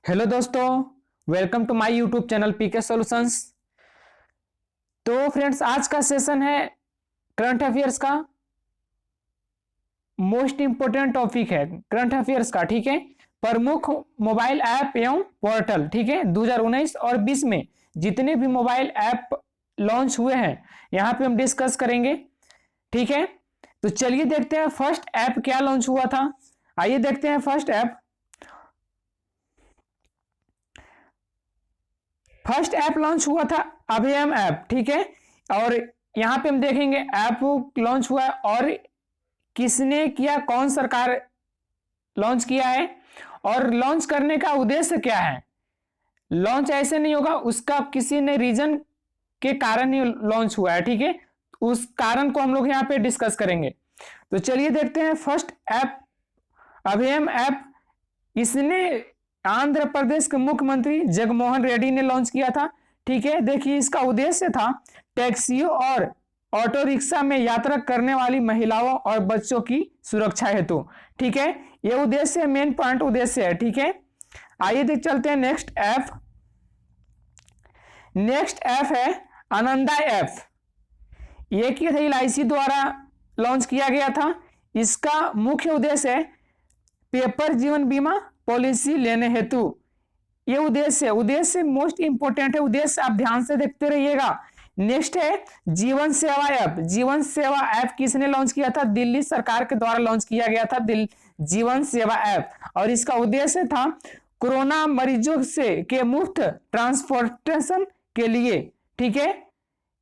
Hello दोस्तों, welcome to my YouTube channel PK solutions. तो friends, आज का सेशन है करंट अफेयर्स का। मोस्ट इंपोर्टेंट टॉपिक है करंट अफेयर्स का, ठीक है। प्रमुख मोबाइल ऐप एवं पोर्टल, ठीक है। 2019 और 20 में जितने भी मोबाइल ऐप लॉन्च हुए हैं यहाँ पे हम डिस्कस करेंगे, ठीक है। तो चलिए देखते हैं फर्स्ट ऐप क्या लॉन्च हुआ था। आइए देखते हैं फर्स्ट ऐप लॉन्च हुआ था अभियम ऐप, ठीक है। और यहां पे हम देखेंगे ऐप लॉन्च हुआ है और किसने किया, कौन सरकार लॉन्च किया है और लॉन्च करने का उद्देश्य क्या है। लॉन्च ऐसे नहीं होगा, उसका किसी ने रीजन के कारण ही लॉन्च हुआ है, ठीक है। उस कारण को हम लोग यहाँ पे डिस्कस करेंगे। तो चलिए देखते हैं फर्स्ट ऐप अभियम ऐप। इसने आंध्र प्रदेश के मुख्यमंत्री जगनमोहन रेड्डी ने लॉन्च किया था, ठीक है। देखिए इसका उद्देश्य था टैक्सियों और ऑटो रिक्शा में यात्रा करने वाली महिलाओं और बच्चों की सुरक्षा हेतु, ठीक है। यह उद्देश्य मेन पॉइंट उद्देश्य है, ठीक है। आइए देख चलते हैं नेक्स्ट ऐप है आनंदा ऐप। ये किया था एलआईसी द्वारा लॉन्च किया गया था। इसका मुख्य उद्देश्य है पेपर जीवन बीमा पॉलिसी लेने हेतु। ये उद्देश्य मोस्ट इंपोर्टेंट है, उद्देश्य आप ध्यान से देखते रहिएगा। नेक्स्ट है जीवन सेवा ऐप। जीवन सेवा ऐप किसने लॉन्च किया था? दिल्ली सरकार के द्वारा लॉन्च किया गया था जीवन सेवा ऐप। और इसका उद्देश्य था कोरोना मरीजों से के मुफ्त ट्रांसपोर्टेशन के लिए, ठीक है।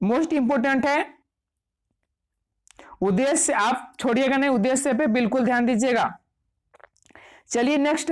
मोस्ट इंपोर्टेंट है उद्देश्य, आप छोड़िएगा नहीं, उद्देश्य पे बिल्कुल ध्यान दीजिएगा। चलिए नेक्स्ट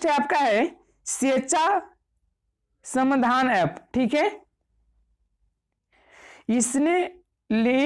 आपका है स्वेच्छा समाधान ऐप, ठीक है। इसने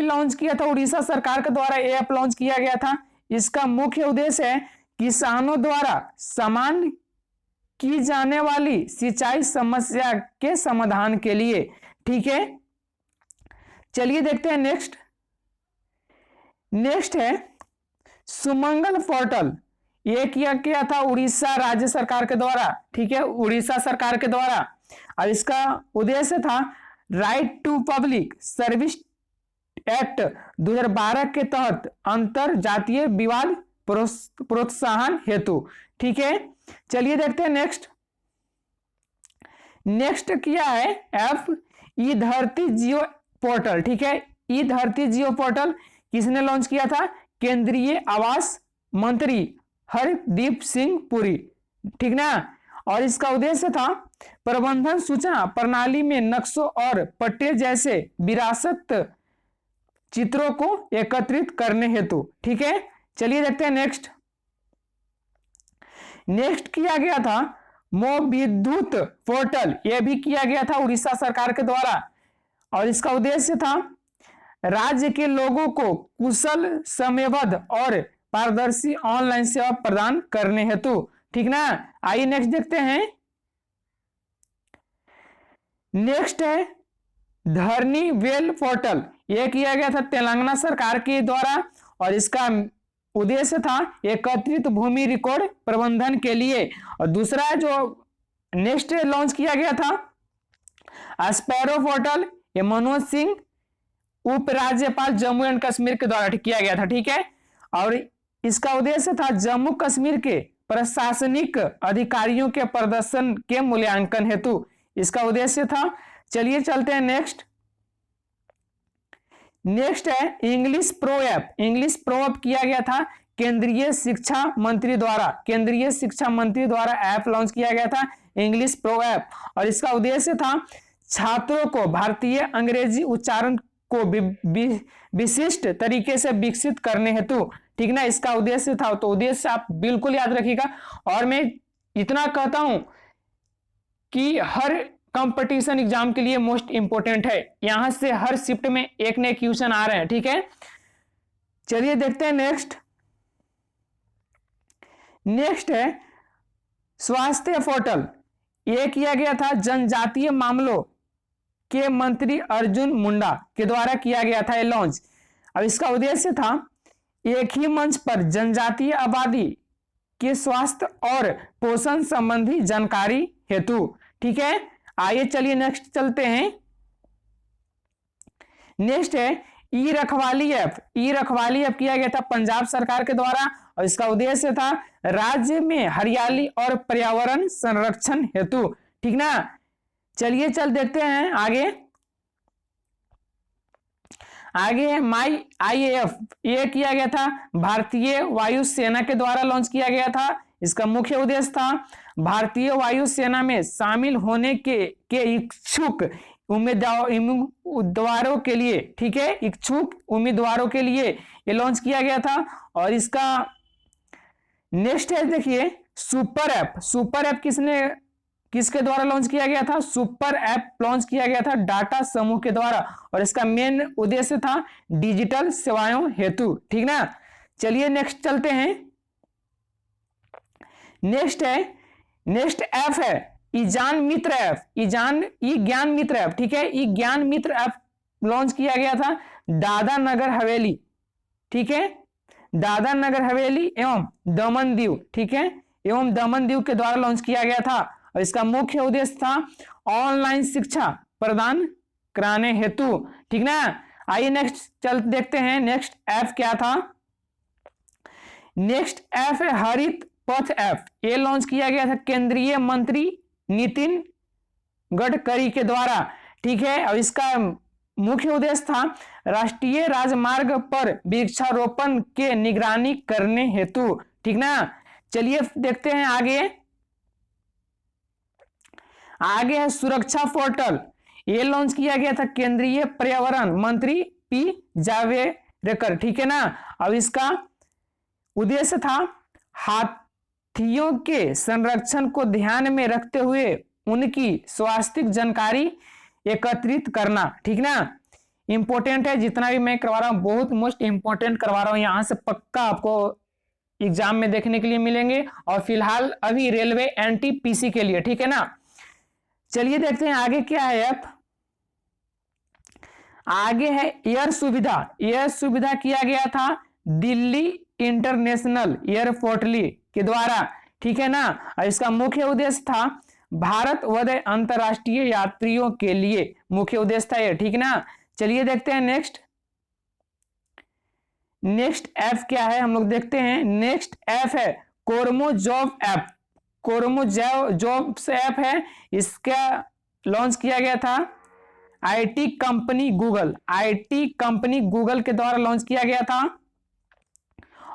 लॉन्च किया था, उड़ीसा सरकार के द्वारा ये ऐप लॉन्च किया गया था। इसका मुख्य उद्देश्य है किसानों द्वारा सामान की जाने वाली सिंचाई समस्या के समाधान के लिए, ठीक है। चलिए देखते हैं नेक्स्ट है सुमंगल पोर्टल। यह किया गया था उड़ीसा राज्य सरकार के द्वारा, ठीक है, उड़ीसा सरकार के द्वारा। और इसका उद्देश्य था right to public service act 2012 के तहत अंतर जातीय विवाद प्रोत्साहन हेतु, ठीक है। चलिए देखते हैं नेक्स्ट किया है ऐप ई धरती जियो पोर्टल, ठीक है। ई धरती जियो पोर्टल किसने लॉन्च किया था? केंद्रीय आवास मंत्री हरदीप सिंह पुरी, ठीक ना। और इसका उद्देश्य था प्रबंधन सूचना प्रणाली में नक्शों और पट्टे जैसे विरासत चित्रों को एकत्रित करने हेतु, ठीक है। चलिए देखते हैं नेक्स्ट किया गया था मो विद्युत पोर्टल। यह भी किया गया था उड़ीसा सरकार के द्वारा। और इसका उद्देश्य था राज्य के लोगों को कुशल, समयबद्ध और पारदर्शी ऑनलाइन सेवा प्रदान करने हेतु, ठीक ना। आइए नेक्स्ट देखते हैं। नेक्स्ट है धरनी वेल पोर्टल। यह किया गया था तेलंगाना सरकार के द्वारा। और इसका उद्देश्य था एकत्रित भूमि रिकॉर्ड प्रबंधन के लिए। और दूसरा जो नेक्स्ट लॉन्च किया गया था स्पैरो पोर्टल, ये मनोज सिंह उपराज्यपाल जम्मू एंड कश्मीर के द्वारा किया गया था, ठीक है। और इसका उद्देश्य था जम्मू कश्मीर के प्रशासनिक अधिकारियों के प्रदर्शन के मूल्यांकन हेतु इसका उद्देश्य था। चलिए चलते हैं नेक्स्ट है English pro app. English pro app किया गया था केंद्रीय शिक्षा मंत्री द्वारा ऐप लॉन्च किया गया था इंग्लिश प्रो ऐप। और इसका उद्देश्य था छात्रों को भारतीय अंग्रेजी उच्चारण को विशिष्ट तरीके से विकसित करने हेतु, ठीक ना। इसका उद्देश्य था, तो उद्देश्य आप बिल्कुल याद रखिएगा। और मैं इतना कहता हूं कि हर कंपटीशन एग्जाम के लिए मोस्ट इंपोर्टेंट है, यहां से हर शिफ्ट में एक नए क्वेश्चन आ रहे हैं, ठीक है। चलिए देखते हैं नेक्स्ट है स्वास्थ्य पोर्टल। यह किया गया था जनजातीय मामलों के मंत्री अर्जुन मुंडा के द्वारा किया गया था ये लॉन्च। अब इसका उद्देश्य था एक ही मंच पर जनजातीय आबादी के स्वास्थ्य और पोषण संबंधी जानकारी हेतु। ठीक है, आइए चलिए नेक्स्ट चलते हैं। नेक्स्ट है ई रखवाली ऐप। ई रखवाली ऐप किया गया था पंजाब सरकार के द्वारा और इसका उद्देश्य था राज्य में हरियाली और पर्यावरण संरक्षण हेतु। ठीक ना, चलिए देखते हैं आगे। आगे है माई IAF। ये किया गया था भारतीय वायुसेना के द्वारा लॉन्च किया गया था। इसका मुख्य उद्देश्य था भारतीय वायुसेना में शामिल होने के इच्छुक उम्मीदवारों के लिए, ठीक है, इच्छुक उम्मीदवारों के लिए ये लॉन्च किया गया था। और इसका नेक्स्ट है देखिए सुपर ऐप। सुपर ऐप किसके द्वारा लॉन्च किया गया था? सुपर ऐप लॉन्च किया गया था टाटा समूह के द्वारा और इसका मेन उद्देश्य था डिजिटल सेवाओं हेतु। ठीक ना, चलिए नेक्स्ट चलते हैं। नेक्स्ट ऐप है ईजान मित्र ऐप। ई ज्ञान मित्र ऐप। ठीक है, ई ज्ञान मित्र ऐप लॉन्च किया गया था दादरा नगर हवेली, ठीक है, दादरा नगर हवेली एवं दमन दीव, ठीक है, एवं दमन दीव के द्वारा लॉन्च किया गया था और इसका मुख्य उद्देश्य था ऑनलाइन शिक्षा प्रदान कराने हेतु। ठीक ना, आइए नेक्स्ट देखते हैं नेक्स्ट ऐप क्या था। नेक्स्ट ऐप है हरित पथ ऐप। ये लॉन्च किया गया था केंद्रीय मंत्री नितिन गडकरी के द्वारा। ठीक है, और इसका मुख्य उद्देश्य था राष्ट्रीय राजमार्ग पर वृक्षारोपण के निगरानी करने हेतु। ठीक ना, चलिए देखते हैं आगे है सुरक्षा पोर्टल। ये लॉन्च किया गया था केंद्रीय पर्यावरण मंत्री पी जावड़ेकर। ठीक है ना, अब इसका उद्देश्य था हाथियों के संरक्षण को ध्यान में रखते हुए उनकी स्वास्थ्य जानकारी एकत्रित करना। ठीक ना, इंपॉर्टेंट है, जितना भी मैं करवा रहा हूं बहुत मोस्ट इंपॉर्टेंट करवा रहा हूं, यहां से पक्का आपको एग्जाम में देखने के लिए मिलेंगे। और फिलहाल अभी रेलवे NTPC के लिए। ठीक है ना, चलिए देखते हैं आगे क्या है ऐप। आगे है एयर सुविधा। एयर सुविधा किया गया था दिल्ली इंटरनेशनल एयरपोर्ट के द्वारा। ठीक है ना, और इसका मुख्य उद्देश्य था भारत व अंतरराष्ट्रीय यात्रियों के लिए मुख्य उद्देश्य था ये। ठीक ना, चलिए देखते हैं नेक्स्ट ऐप क्या है, हम लोग देखते हैं। नेक्स्ट ऐप है कोरमो जॉब ऐप। कोरमो जॉब्स ऐप है, इसका लॉन्च किया गया था IT कंपनी गूगल के द्वारा लॉन्च किया गया था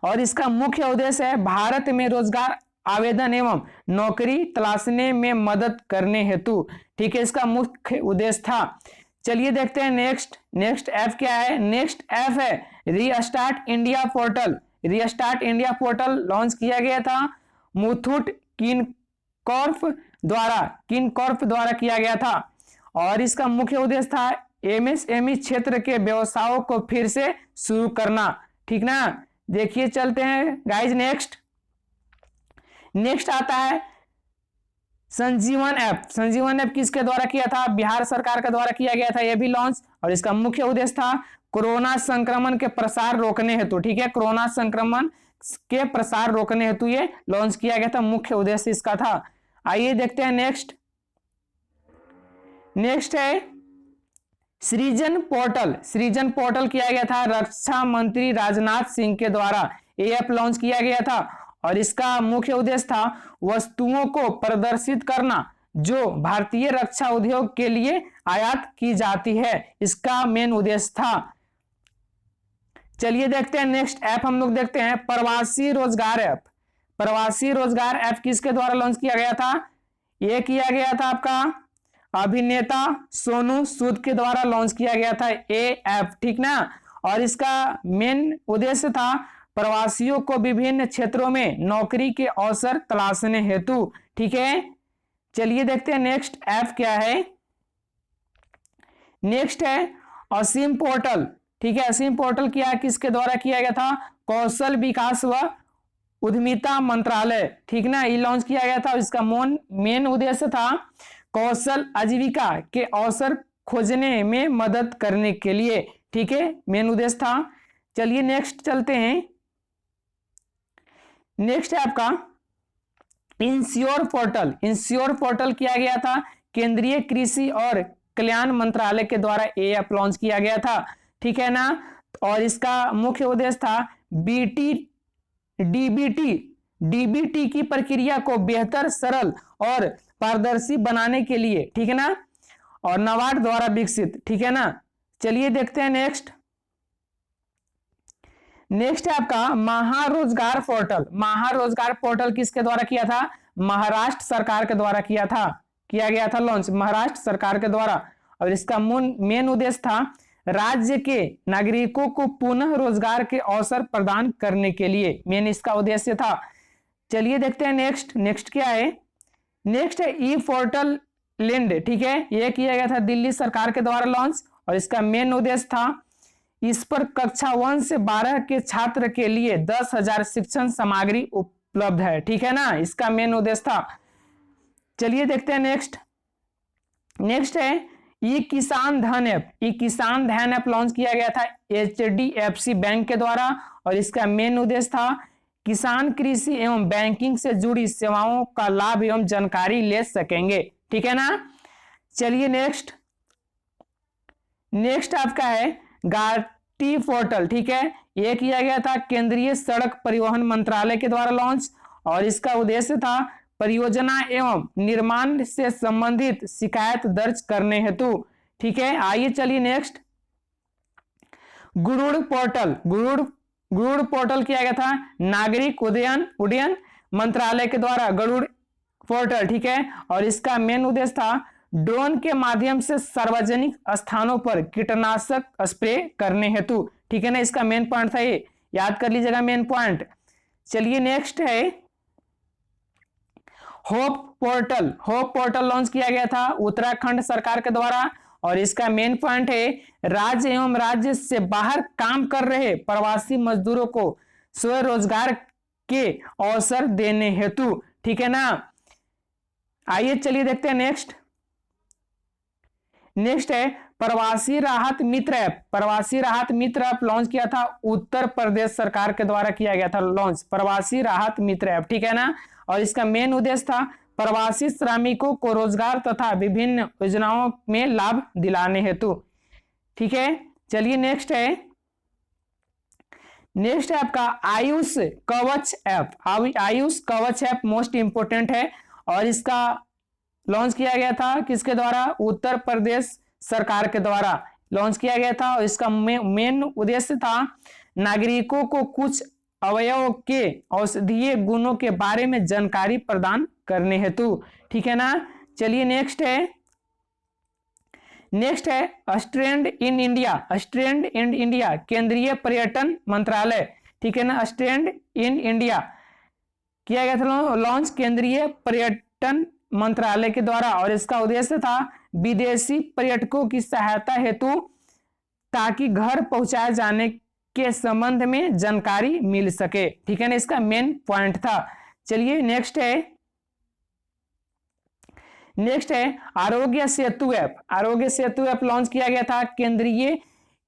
और इसका मुख्य उद्देश्य है भारत में रोजगार आवेदन एवं नौकरी तलाशने में मदद करने हेतु। ठीक है, इसका मुख्य उद्देश्य था। चलिए देखते हैं नेक्स्ट ऐप क्या है। नेक्स्ट ऐप है restart India portal. Restart India portal launch किया गया था मुथूट किनकॉर्प द्वारा किया गया था और इसका मुख्य उद्देश्य था MSME क्षेत्र के व्यवसायों को फिर से शुरू करना। ठीक ना, देखिए चलते हैं गाइज नेक्स्ट आता है संजीवन ऐप। संजीवन ऐप किसके द्वारा किया था? बिहार सरकार के द्वारा किया गया था यह भी लॉन्च और इसका मुख्य उद्देश्य था कोरोना संक्रमण के प्रसार रोकने हेतु। ठीक है, कोरोना संक्रमण के प्रसार रोकने हेतु ये लॉन्च किया गया था, मुख्य उद्देश्य इसका था। आइए देखते हैं नेक्स्ट है सृजन पोर्टल। सृजन पोर्टल किया गया था रक्षा मंत्री राजनाथ सिंह के द्वारा। ये ऐप लॉन्च किया गया था और इसका मुख्य उद्देश्य था वस्तुओं को प्रदर्शित करना जो भारतीय रक्षा उद्योग के लिए आयात की जाती है, इसका मेन उद्देश्य था। चलिए देखते हैं नेक्स्ट ऐप हम लोग देखते हैं प्रवासी रोजगार ऐप। प्रवासी रोजगार ऐप किसके द्वारा लॉन्च किया गया था? यह किया गया था आपका अभिनेता सोनू सूद के द्वारा लॉन्च किया गया था ये ऐप। ठीक ना, और इसका मेन उद्देश्य था प्रवासियों को विभिन्न क्षेत्रों में नौकरी के अवसर तलाशने हेतु। ठीक है, चलिए देखते हैं नेक्स्ट ऐप क्या है। नेक्स्ट है असीम पोर्टल। ठीक है, असीम पोर्टल किसके द्वारा किया गया था? कौशल विकास व उद्यमिता मंत्रालय। ठीक ना, ये लॉन्च किया गया था और इसका मेन उद्देश्य था कौशल आजीविका के अवसर खोजने में मदद करने के लिए। ठीक है, मेन उद्देश्य था। चलिए नेक्स्ट चलते हैं। नेक्स्ट है आपका इंश्योर पोर्टल। इंश्योर पोर्टल किया गया था केंद्रीय कृषि और कल्याण मंत्रालय के द्वारा ये ऐप लॉन्च किया गया था, ठीक है ना। और इसका मुख्य उद्देश्य था डीबीटी की प्रक्रिया को बेहतर, सरल और पारदर्शी बनाने के लिए, ठीक है ना, और नाबार्ड द्वारा विकसित, ठीक है ना। चलिए देखते हैं नेक्स्ट है आपका महारोजगार पोर्टल। महारोजगार पोर्टल किसके द्वारा किया था? महाराष्ट्र सरकार के द्वारा किया गया था लॉन्च, महाराष्ट्र सरकार के द्वारा। और इसका मेन उद्देश्य था राज्य के नागरिकों को पुनः रोजगार के अवसर प्रदान करने के लिए, मेन इसका उद्देश्य था। चलिए देखते हैं नेक्स्ट क्या है। नेक्स्ट है ई पोर्टल लैंड, ठीक है, यह किया गया था दिल्ली सरकार के द्वारा लॉन्च। और इसका मेन उद्देश्य था इस पर कक्षा 1 से 12 के छात्र के लिए 10,000 शिक्षण सामग्री उपलब्ध है, ठीक है ना, इसका मेन उद्देश्य था। चलिए देखते हैं नेक्स्ट है ई किसान धन ऐप। ई किसान धन ऐप लॉन्च किया गया था HDFC बैंक के द्वारा। और इसका मेन उद्देश्य था किसान कृषि एवं बैंकिंग से जुड़ी सेवाओं का लाभ एवं जानकारी ले सकेंगे, ठीक है ना। चलिए नेक्स्ट आपका है गाटी पोर्टल, ठीक है, यह किया गया था केंद्रीय सड़क परिवहन मंत्रालय के द्वारा लॉन्च। और इसका उद्देश्य था परियोजना एवं निर्माण से संबंधित शिकायत दर्ज करने हेतु, ठीक है। आइए चलिए नेक्स्ट गुरुड़ पोर्टल किया गया था नागरिक उड्डयन मंत्रालय के द्वारा, गरुड़ पोर्टल, ठीक है। और इसका मेन उद्देश्य था ड्रोन के माध्यम से सार्वजनिक स्थानों पर कीटनाशक स्प्रे करने हेतु, ठीक है ना, इसका मेन पॉइंट था, ये याद कर लीजिएगा मेन पॉइंट। चलिए नेक्स्ट है होप पोर्टल लॉन्च किया गया था उत्तराखंड सरकार के द्वारा। और इसका मेन पॉइंट है राज्य एवं राज्य से बाहर काम कर रहे प्रवासी मजदूरों को स्वरोजगार के अवसर देने हेतु, ठीक है ना। आइए चलिए देखते हैं नेक्स्ट है प्रवासी राहत मित्र ऐप। प्रवासी राहत मित्र ऐप लॉन्च किया था उत्तर प्रदेश सरकार के द्वारा किया गया था लॉन्च, प्रवासी राहत मित्र ऐप, ठीक है ना। और इसका मेन उद्देश्य था प्रवासी श्रमिकों को रोजगार तथा विभिन्न योजनाओं में लाभ दिलाने हेतु, ठीक है। चलिए नेक्स्ट है आपका आयुष कवच ऐप। आयुष कवच ऐप मोस्ट इंपोर्टेंट है। और इसका लॉन्च किया गया था किसके द्वारा? उत्तर प्रदेश सरकार के द्वारा लॉन्च किया गया था। और इसका मेन उद्देश्य था नागरिकों को कुछ अवयव के औषधीय गुणों के बारे में जानकारी प्रदान करने हेतु, ठीक है ना। चलिए नेक्स्ट है स्टैंड इन इंडिया केंद्रीय पर्यटन मंत्रालय, ठीक है ना। स्टैंड इन इंडिया किया गया था लॉन्च केंद्रीय पर्यटन मंत्रालय के द्वारा। और इसका उद्देश्य था विदेशी पर्यटकों की सहायता हेतु ताकि घर पहुंचाए जाने के संबंध में जानकारी मिल सके, ठीक है ना, इसका मेन पॉइंट था। चलिए नेक्स्ट है Aarogya Setu app. Aarogya Setu app launch किया गया था केंद्रीय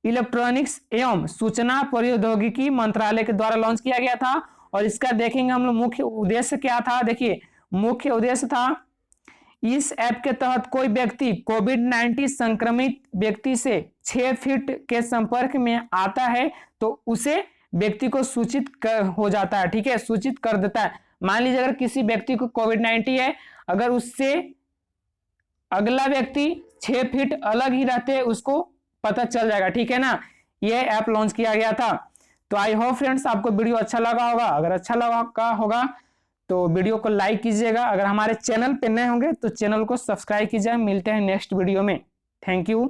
इलेक्ट्रॉनिक्स एवं सूचना प्रौद्योगिकी मंत्रालय के द्वारा लॉन्च किया गया था। और इसका देखेंगे हम लोग मुख्य उद्देश्य क्या था। देखिए मुख्य उद्देश्य था इस ऐप के तहत कोई व्यक्ति कोविड-19 संक्रमित व्यक्ति से 6 फीट के संपर्क में आता है तो उसे व्यक्ति को सूचित हो जाता है, ठीक है, सूचित कर देता है। मान लीजिए अगर किसी व्यक्ति को कोविड-19 है, अगर उससे अगला व्यक्ति 6 फीट अलग ही रहते हैं उसको पता चल जाएगा, ठीक है ना। यह ऐप लॉन्च किया गया था। तो आई होप फ्रेंड्स आपको वीडियो अच्छा लगा होगा। अगर अच्छा लगा होगा तो वीडियो को लाइक कीजिएगा। अगर हमारे चैनल पे नए होंगे तो चैनल को सब्सक्राइब कीजिएगा। मिलते हैं नेक्स्ट वीडियो में। Thank you.